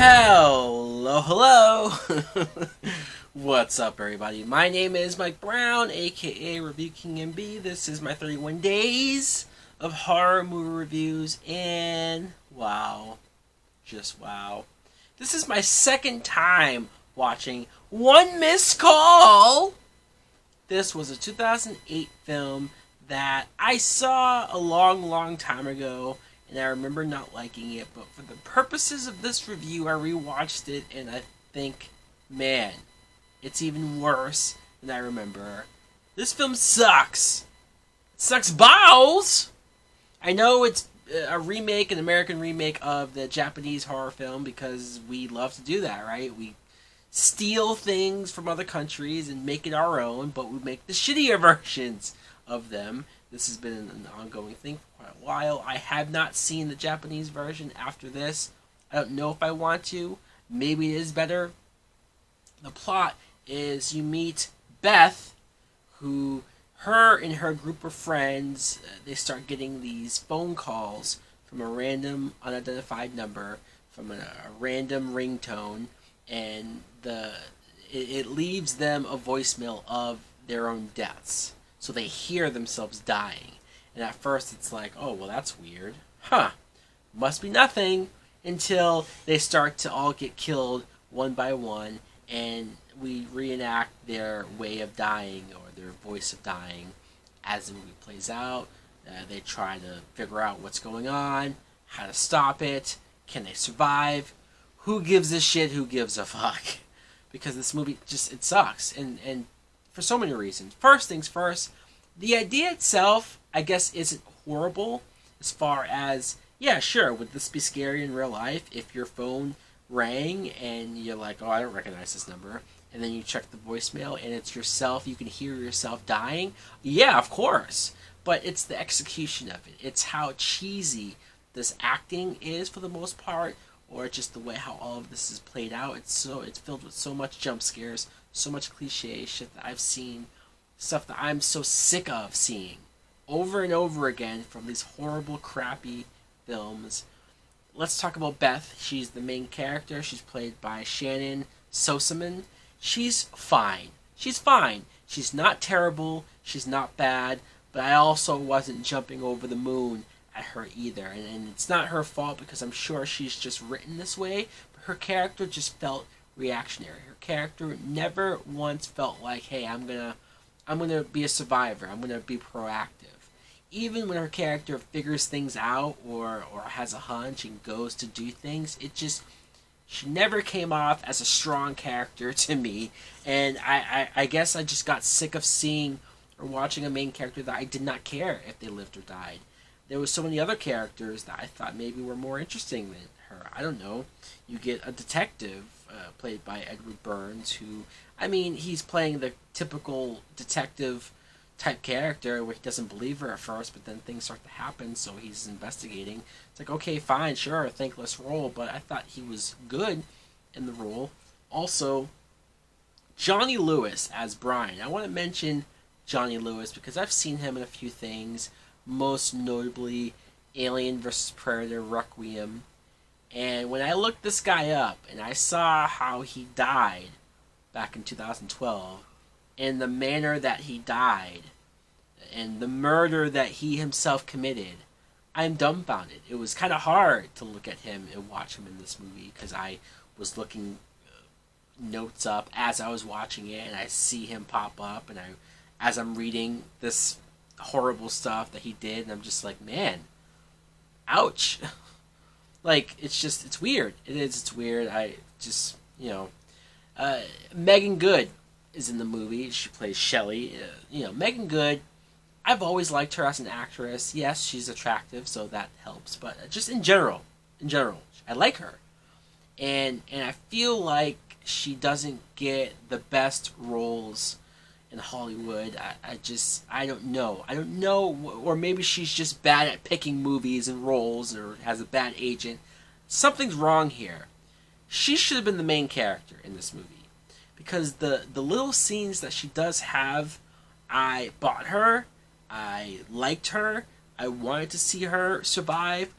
Hello, hello. What's up, everybody? My name is Mike Brown, aka Review King MB. This is my 31 days of horror movie reviews, and wow, just wow. This is my second time watching One Missed Call. This was a 2008 film that I saw a long time ago, and I remember not liking it, but for the purposes of this review, I rewatched it, and I think, man, it's even worse than I remember. This film sucks. It sucks balls! I know it's a remake, an American remake of the Japanese horror film, because we love to do that, right? We steal things from other countries and make it our own, but we make the shittier versions of them. This has been an ongoing thing for quite a while. I have not seen the Japanese version after this. I don't know if I want to. Maybe it is better. The plot is you meet Beth, who, her and her group of friends, they start getting these phone calls from a random unidentified number, from a random ringtone, and it leaves them a voicemail of their own deaths. So they hear themselves dying. And at first it's like, oh, well, that's weird. Huh. Must be nothing. Until they start to all get killed one by one. And we reenact their way of dying, or their voice of dying, as the movie plays out. They try to figure out what's going on, how to stop it, can they survive. Who gives a shit? Who gives a fuck? Because this movie just, it sucks. And for so many reasons. First things first, the idea itself, I guess, isn't horrible as far as, yeah, sure, would this be scary in real life if your phone rang and you're like, oh, I don't recognize this number, and then you check the voicemail and it's yourself, you can hear yourself dying? Yeah, of course. But it's the execution of it. It's how cheesy this acting is for the most part, or just the way how all of this is played out. It's filled with so much jump scares, so much cliche shit that I've seen, stuff that I'm so sick of seeing over and over again from these horrible, crappy films. Let's talk about Beth. She's the main character. She's played by Shannon Sosaman. She's fine. She's fine. She's not terrible. She's not bad. But I also wasn't jumping over the moon at her either. And it's not her fault, because I'm sure she's just written this way. But her character just felt reactionary. Her character never once felt like, hey, I'm gonna be a survivor. I'm gonna be proactive. Even when her character figures things out, or has a hunch and goes to do things, she never came off as a strong character to me. And I guess I just got sick of seeing or watching a main character that I did not care if they lived or died. There was so many other characters that I thought maybe were more interesting than her. I don't know. You get a detective played by Edward Burns, who, I mean, he's playing the typical detective type character where he doesn't believe her at first, but then things start to happen, so he's investigating. It's like, okay, fine, sure, a thankless role, but I thought he was good in the role. Also, Johnny Lewis as Brian. I want to mention Johnny Lewis because I've seen him in a few things, most notably Alien vs. Predator Requiem. And when I looked this guy up and I saw how he died back in 2012, and the manner that he died, and the murder that he himself committed, I'm dumbfounded. It was kind of hard to look at him and watch him in this movie, because I was looking notes up as I was watching it, and I see him pop up, and as I'm reading this horrible stuff that he did, and I'm just like, man, ouch. Like, it's weird. It's weird. I just, Megan Good is in the movie. She plays Shelley. Megan Good, I've always liked her as an actress. Yes, she's attractive, so that helps. But just in general, I like her. And I feel like she doesn't get the best roles in Hollywood. I don't know. Or maybe she's just bad at picking movies and roles, or has a bad agent. Something's wrong here. She should have been the main character in this movie, because the little scenes that she does have, I bought her, I liked her, I wanted to see her survive.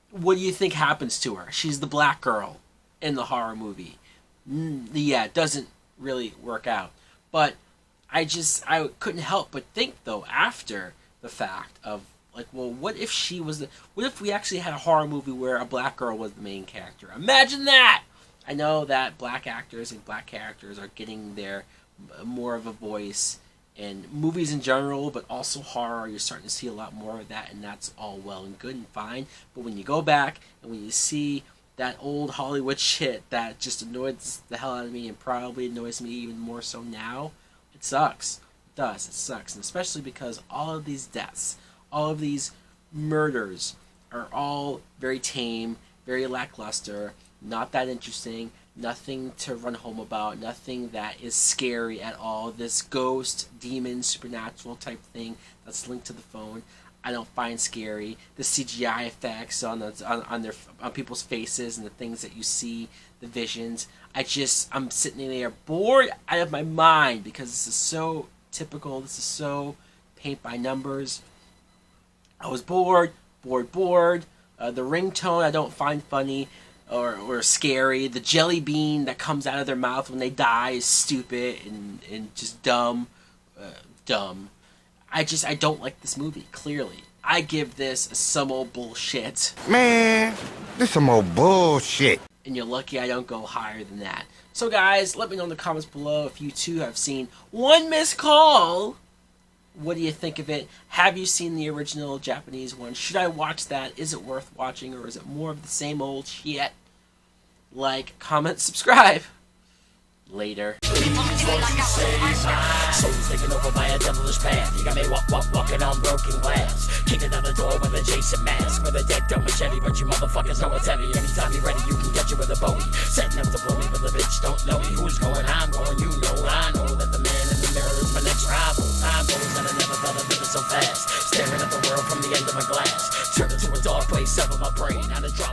What do you think happens to her? She's the black girl in the horror movie. Yeah, it doesn't really work out. But I couldn't help but think, though, after the fact of, like, well, what if we actually had a horror movie where a black girl was the main character? Imagine that! I know that black actors and black characters are getting their more of a voice in movies in general, but also horror. You're starting to see a lot more of that, and that's all well and good and fine. But when you go back and when you see that old Hollywood shit that just annoys the hell out of me and probably annoys me even more so now, it sucks. It does. It sucks. And especially because all of these deaths, all of these murders are all very tame, very lackluster, not that interesting, nothing to run home about, nothing that is scary at all. This ghost, demon, supernatural type thing that's linked to the phone, I don't find scary. The CGI effects on people's faces and the things that you see, the visions, I'm sitting there bored out of my mind because this is so typical. This is so paint by numbers. I was bored. The ringtone I don't find funny or scary. The jelly bean that comes out of their mouth when they die is stupid and just dumb. I don't like this movie, clearly. I give this some old bullshit. Man, this some old bullshit. And you're lucky I don't go higher than that. So guys, let me know in the comments below if you too have seen One Missed Call. What do you think of it? Have you seen the original Japanese one? Should I watch that? Is it worth watching, or is it more of the same old shit? Like, comment, subscribe. Later. Soul's taken over by a devilish path. You got me walking on broken glass. Kicking down the door with a Jason mask. With a deck don't machete, but you motherfuckers know it's heavy. Anytime you're ready, you can get you with a Bowie. Setting up to blow me, but the bitch don't know me. Who's going? I'm going, you know. I know that the man in the mirror is my next rival. Time goes and I never felt a minute so fast. Staring at the world from the end of my glass. Turned into a dark place, sever my brain. Had a drop.